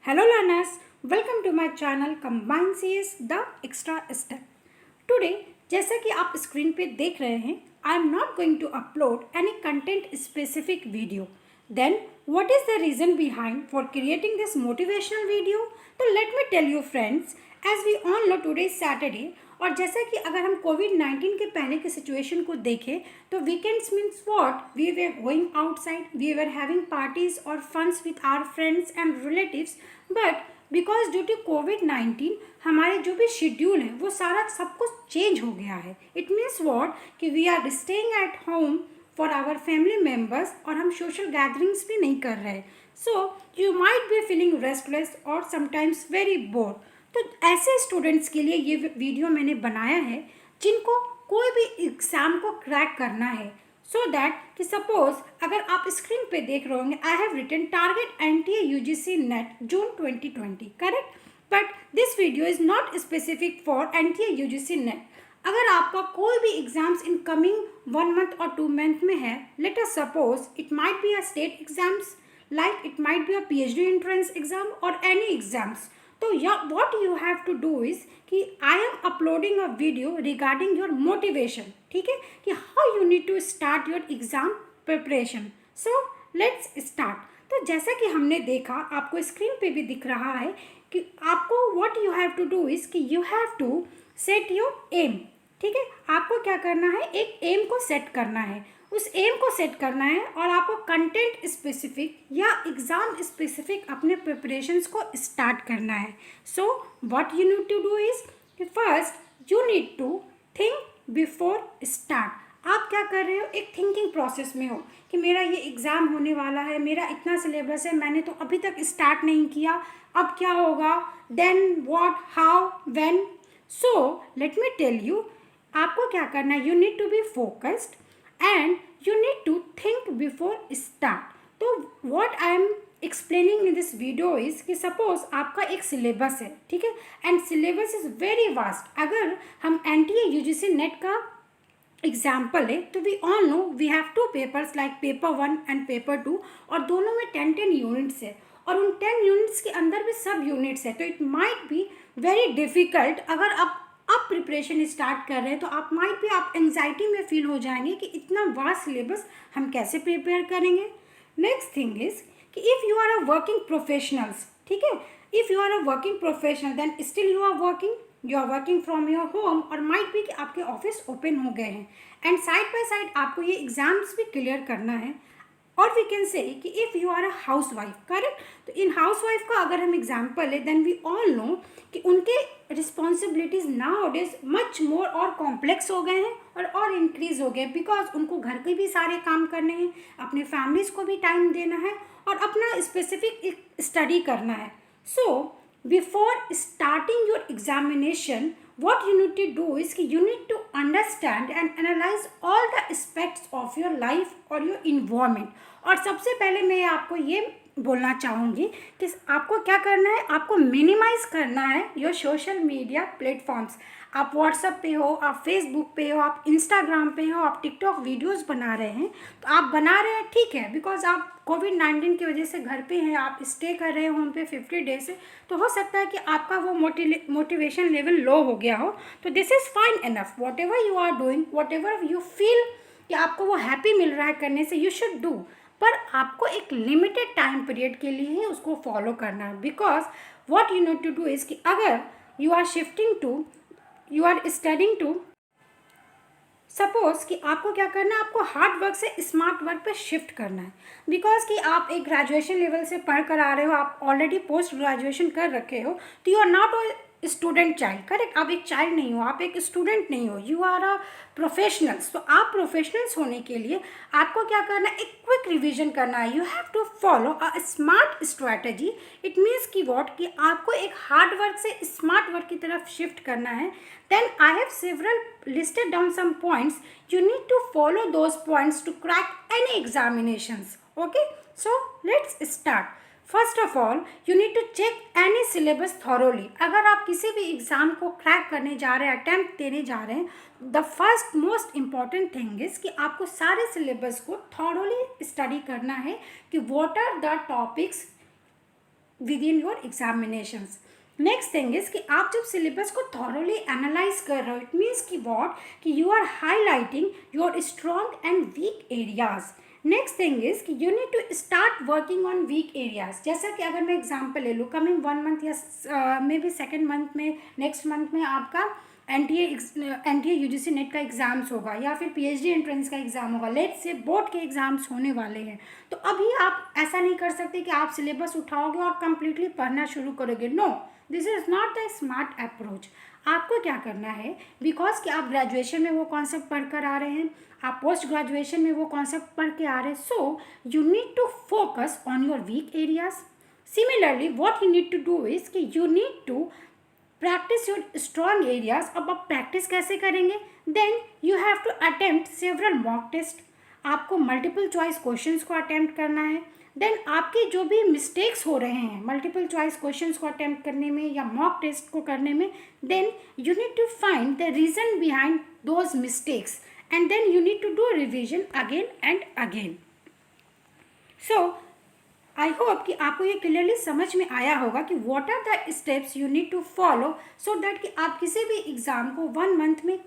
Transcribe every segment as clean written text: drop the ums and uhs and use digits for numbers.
Hello learners, welcome to my channel Combined CS The Extra Step. Today, जैसा कि आप screen पे देख रहे हैं, I am not going to upload any content specific video. Then, what is the reason behind for creating this motivational video? तो let me tell you friends, as we all know today is Saturday और जैसा कि अगर हम कोविड-19 के पहले की situation को देखें तो weekends means what we were going outside we were having parties और funs with our friends and relatives but because due to कोविड-19 हमारे जो भी शेड्यूल है वो सारा सब कुछ चेंज हो गया है. इट मीन्स व्हाट कि we are staying at home for our family members और हम सोशल गैदरिंग्स भी नहीं कर रहे. So you might be feeling restless और समटाइम्स वेरी बोर. तो ऐसे स्टूडेंट्स के लिए ये वीडियो मैंने बनाया है जिनको कोई भी एग्ज़ाम को क्रैक करना है. सो दैट कि सपोज अगर आप स्क्रीन पे देख रहे होंगे I have written target NTA UGC NET June 2020 correct. But this video is not specific for NTA UGC NET. अगर आपका कोई भी एग्जाम्स इन कमिंग 1 मंथ और 2 मंथ में है, let us suppose it might be a state exams like it might be a PhD entrance exam or any exams. So yeah, what you have to do is कि I am uploading a video regarding your motivation. ठीक है कि how you need to start your exam preparation. So let's start. तो जैसा कि हमने देखा आपको स्क्रीन पे भी दिख रहा है कि आपको what you have to do is कि you have to set your aim. ठीक है, आपको क्या करना है, एक एम को सेट करना है. उस एम को सेट करना है और आपको कंटेंट स्पेसिफिक या एग्ज़ाम स्पेसिफिक अपने प्रिपरेशंस को स्टार्ट करना है. So what you need to do is कि first you need to think before start. आप क्या कर रहे हो, एक थिंकिंग प्रोसेस में हो कि मेरा ये एग्ज़ाम होने वाला है, मेरा इतना सिलेबस है, मैंने तो अभी तक स्टार्ट नहीं किया, अब क्या होगा, then what, how, when. So let me tell you, आपको क्या करना है, you need to be focused and you need to think before start. तो what I am explaining in this video is कि suppose आपका एक सिलेबस है, ठीक है, and syllabus is very vast. अगर हम NTA UGC नेट का एग्जाम्पल है तो we all know we have 2 papers like paper 1 and paper 2 और दोनों में 10 यूनिट्स है और उन 10 यूनिट्स के अंदर भी सब यूनिट्स है. तो it might be very difficult. अगर आप प्रिपरेशन स्टार्ट कर रहे हैं तो आप माइट भी आप एंजाइटी में फील हो जाएंगे कि इतना वास्ट सिलेबस हम कैसे प्रिपेयर करेंगे. नेक्स्ट थिंग इज़ कि if you are a working professionals, ठीक है, if you are a working professional then still you are working from your home और माइट भी कि आपके ऑफिस ओपन हो गए हैं एंड साइड बाय साइड आपको ये एग्ज़ाम्स भी क्लियर करना है. और वी कैन से कि if you are a housewife correct. तो इन हाउस वाइफ का अगर हम एग्जाम्पल है देन वी ऑल नो कि उनके रिस्पॉन्सिबिलिटीज़ नाउअडेज मच मोर और कॉम्प्लेक्स हो गए हैं और इंक्रीज हो गए बिकॉज उनको घर के भी सारे काम करने हैं, अपने फैमिलीज़ को भी टाइम देना है और अपना स्पेसिफिक स्टडी करना है. So before starting your examination what you need to do is कि you need to understand and analyze all the aspects of your life or your environment. और सबसे पहले मैं आपको ये बोलना चाहूँगी कि आपको क्या करना है, आपको मिनिमाइज़ करना है योर सोशल मीडिया प्लेटफॉर्म्स. आप व्हाट्सएप पे हो, आप फेसबुक पे हो, आप इंस्टाग्राम पे हो, आप टिकटॉक वीडियोस बना रहे हैं तो आप बना रहे हैं ठीक है बिकॉज आप कोविड-19 की वजह से घर पे हैं, आप स्टे कर रहे हो होम पे 50 डेज से, तो हो सकता है कि आपका वो मोटिवेशन लेवल लो हो गया हो. तो this is fine enough. Whatever you are doing, whatever you feel कि आपको वो हैप्पी मिल रहा है करने से, यू शुड डू. पर आपको एक लिमिटेड टाइम पीरियड के लिए ही उसको फॉलो करना है because what you need to do is कि अगर you are shifting to, you are studying to, suppose कि आपको क्या करना है, आपको हार्ड वर्क से स्मार्ट वर्क पे शिफ्ट करना है बिकॉज कि आप एक ग्रेजुएशन लेवल से पढ़ कर आ रहे हो, आप ऑलरेडी पोस्ट ग्रेजुएशन कर रखे हो, तो you are not student child correct. आप एक चाइल्ड नहीं हो, आप एक स्टूडेंट नहीं हो, यू आर अ प्रोफेशनल्स. तो आप प्रोफेशनल्स होने के लिए आपको क्या करना है, एक क्विक रिवीजन करना है. You have to follow a smart strategy. It means कि वॉट कि आपको एक हार्ड वर्क से स्मार्ट वर्क की तरफ शिफ्ट करना है. Then I have several listed down some points. You need to follow those points to crack any examinations. Okay, so let's start. First of all you need to check any syllabus thoroughly. अगर आप किसी भी exam को crack करने जा रहे हैं, attempt देने जा रहे हैं, the first most important thing is कि आपको सारे सिलेबस को थॉरोली स्टडी करना है कि what are the topics within your examinations. Next thing is कि आप जब सिलेबस को थॉरोली एनालाइज कर रहे हो, इट मीन्स कि वॉट कि you are highlighting your strong and weak areas. Next thing is कि you need to start working on weak areas. जैसा कि अगर मैं एग्जाम्पल ले लूँ, कमिंग 1 मंथ या मे बी सेकेंड मंथ में, नेक्स्ट मंथ में आपका एनटीए यूजीसी नेट का एग्ज़ाम्स होगा या फिर पीएचडी एंट्रेंस का एग्ज़ाम होगा, लेट्स से बोर्ड के एग्ज़ाम्स होने वाले हैं। तो अभी आप ऐसा नहीं कर सकते कि आप सिलेबस उठाओगे और कम्प्लीटली पढ़ना शुरू करोगे। No, this is not the smart approach. आपको क्या करना है, बिकॉज कि आप ग्रेजुएशन में वो कॉन्सेप्ट पढ़ कर आ रहे हैं, आप पोस्ट ग्रेजुएशन में वो कॉन्सेप्ट पढ़ के आ रहे हैं, so you need to focus on your weak areas. Similarly what you need to do is कि you need to practise your strong areas. अब आप प्रैक्टिस कैसे करेंगे, then you have to attempt several mock test. आपको multiple choice questions को attempt करना है। Then आपके जो भी मिस्टेक्स हो रहे हैं मल्टीपल चॉइस क्वेश्चंस को अटेम्प्ट करने में या मॉक टेस्ट को करने में, then you need to find the reason behind those mistakes and then you need to do revision again and again. So I hope कि आपको ये क्लियरली समझ में आया होगा कि what are the steps you need to follow so that कि आप किसी भी एग्ज़ाम को 1 मंथ में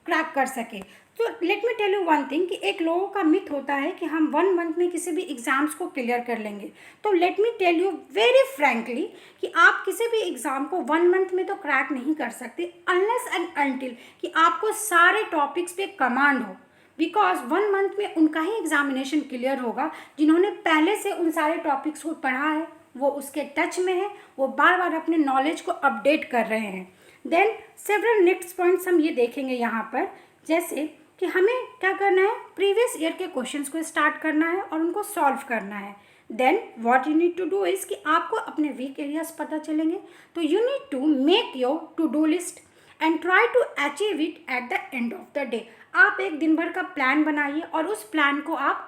क्रैक कर सके। तो let me tell you one thing कि एक लोगों का मिथ होता है कि हम 1 मंथ में किसी भी एग्ज़ाम्स को क्लियर कर लेंगे। तो let me tell you very frankly कि आप किसी भी एग्ज़ाम को 1 मंथ में तो क्रैक नहीं कर सकते अनलेस एंड अनटिल कि आपको सारे टॉपिक्स पे कमांड हो। बिकॉज 1 मंथ में उनका ही एग्जामिनेशन क्लियर होगा जिन्होंने पहले से उन सारे टॉपिक्स को पढ़ा है, वो उसके टच में है, वो बार बार अपने नॉलेज को अपडेट कर रहे हैं। देन सेवरल नेक्स्ट पॉइंट्स हम ये देखेंगे यहाँ पर, जैसे कि हमें क्या करना है, प्रीवियस ईयर के क्वेश्चंस को स्टार्ट करना है और उनको सॉल्व करना है। Then what you need to do is कि आपको अपने वीक एरियाज पता चलेंगे, तो you need to make your to do list and try to achieve it at the end of the day. आप एक दिन भर का प्लान बनाइए और उस प्लान को आप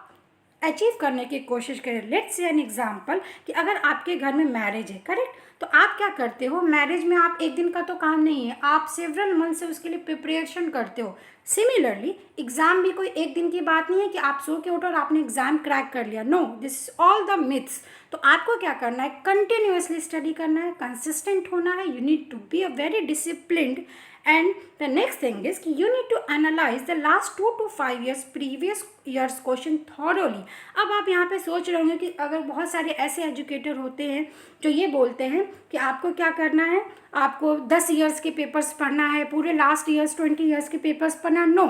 अचीव करने की कोशिश करें। लेट्स से एन एग्जांपल कि अगर आपके घर में मैरिज है, करेक्ट, तो आप क्या करते हो, मैरिज में आप एक दिन का तो काम नहीं है, आप सेवरल मंथ से उसके लिए प्रिपरेशन करते हो। सिमिलरली एग्ज़ाम भी कोई एक दिन की बात नहीं है कि आप सो के उठो और आपने एग्ज़ाम क्रैक कर लिया। No, this is all the myths. तो आपको क्या करना है, कंटिन्यूसली स्टडी करना है, कंसिस्टेंट होना है, you need to be a very disciplined. And the next thing is कि you need to analyse the last 2 to 5 years previous years question thoroughly. अब आप यहाँ पे सोच रहे होंगे कि अगर बहुत सारे ऐसे एजुकेटर होते हैं जो ये बोलते हैं कि आपको क्या करना है, आपको 10 ईयर्स के पेपर्स पढ़ना है, पूरे लास्ट ईयर्स 20 ईयर्स के पेपर्स पढ़ना। नो,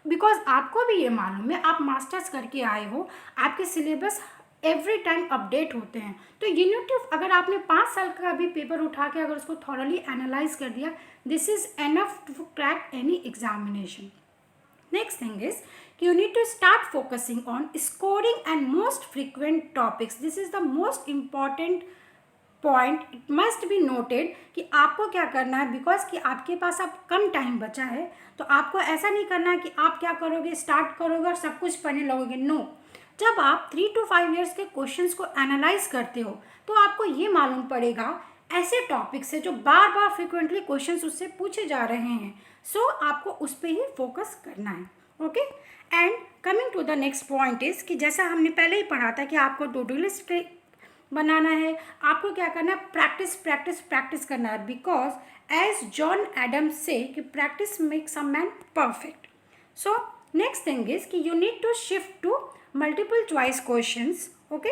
बिकॉज आपको भी ये मालूम है, आप मास्टर्स करके आए हो, आपके सिलेबस एवरी टाइम अपडेट होते हैं। तो यूनिट अगर आपने 5 साल का भी पेपर उठा के अगर उसको थॉरली एनालाइज कर दिया, this is enough to crack any examination. Next thing is you need to start focusing on scoring and most frequent topics. This is the most important point. It must be noted कि आपको क्या करना है, because कि आपके पास अब कम time बचा है, तो आपको ऐसा नहीं करना है कि आप क्या करोगे, स्टार्ट करोगे और सब कुछ पढ़ने लगोगे। नो, जब आप 3 to 5 years के क्वेश्चंस को एनालाइज करते हो तो आपको ये मालूम पड़ेगा ऐसे टॉपिक से जो बार बार फ्रिक्वेंटली क्वेश्चंस उससे पूछे जा रहे हैं। सो आपको उस पर ही फोकस करना है। Okay, and coming to the next point is कि जैसा हमने पहले ही पढ़ा था कि आपको टू डू लिस्ट बनाना है, आपको क्या करना है, प्रैक्टिस प्रैक्टिस प्रैक्टिस करना है। बिकॉज एज जॉन एडम्स से कि practice makes a man perfect. So next thing is कि you need to shift to multiple choice questions. Okay,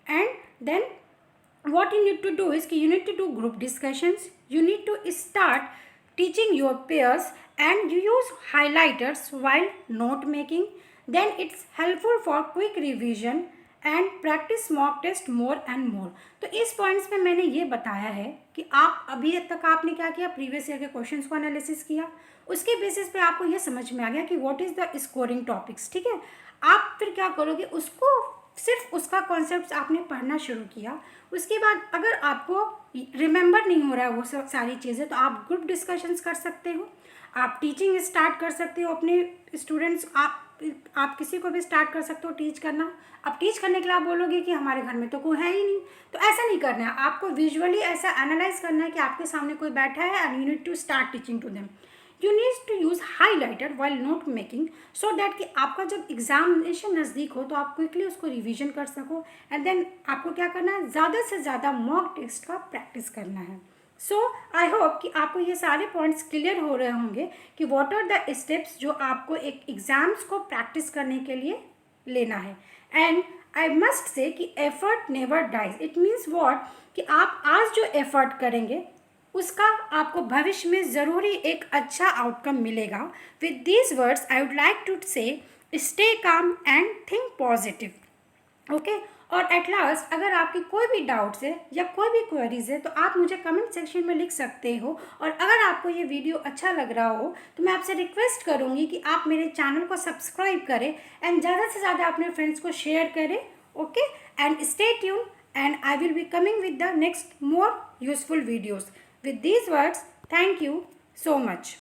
and then what you need to do is कि you need to do group discussions, you need to start teaching your peers and you use highlighters while note making. Then it's helpful for quick revision and practice mock test more and more. तो इस points में मैंने ये बताया है कि आप अभी तक आपने क्या किया, प्रीवियस ईयर के क्वेश्चंस को एनालिसिस किया, उसके बेसिस पे आपको ये समझ में आ गया कि what is the scoring topics. ठीक है, आप फिर क्या करोगे, उसको सिर्फ उसका कॉन्सेप्ट आपने पढ़ना शुरू किया। उसके बाद अगर आपको रिमेंबर नहीं हो रहा है वो सब सारी चीज़ें, तो आप ग्रुप डिस्कशंस कर सकते हो, आप टीचिंग स्टार्ट कर सकते हो अपने स्टूडेंट्स, आप किसी को भी स्टार्ट कर सकते हो टीच करना। अब टीच करने के लिए आप बोलोगे कि हमारे घर में तो कोई है ही नहीं, तो ऐसा नहीं करना है, आपको विजुअली ऐसा एनालाइज करना है कि आपके सामने कोई बैठा है and you need to start teaching to them. You need to use highlighter while note making, so that कि आपका जब एग्जामिनेशन नज़दीक हो तो आप क्विकली उसको रिवीजन कर सको। एंड देन आपको क्या करना है, ज़्यादा से ज़्यादा मॉक टेस्ट का प्रैक्टिस करना है। सो आई होप कि आपको ये सारे पॉइंट्स क्लियर हो रहे होंगे कि व्हाट आर द स्टेप्स जो आपको एक एग्ज़ाम्स को प्रैक्टिस करने के लिए लेना है। एंड आई मस्ट से कि effort never dies. It means what, कि आप आज जो एफर्ट करेंगे उसका आपको भविष्य में ज़रूरी एक अच्छा आउटकम मिलेगा। With these words I would like to say stay calm and think positive. Okay, और एट लास्ट अगर आपकी कोई भी डाउट्स है या कोई भी क्वेरीज है तो आप मुझे कमेंट सेक्शन में लिख सकते हो। और अगर आपको ये वीडियो अच्छा लग रहा हो तो मैं आपसे रिक्वेस्ट करूँगी कि आप मेरे चैनल को सब्सक्राइब करें एंड ज़्यादा से ज़्यादा अपने फ्रेंड्स को शेयर करें। Okay, and stay tune and I will be coming with the next more useful videos. With these words, thank you so much.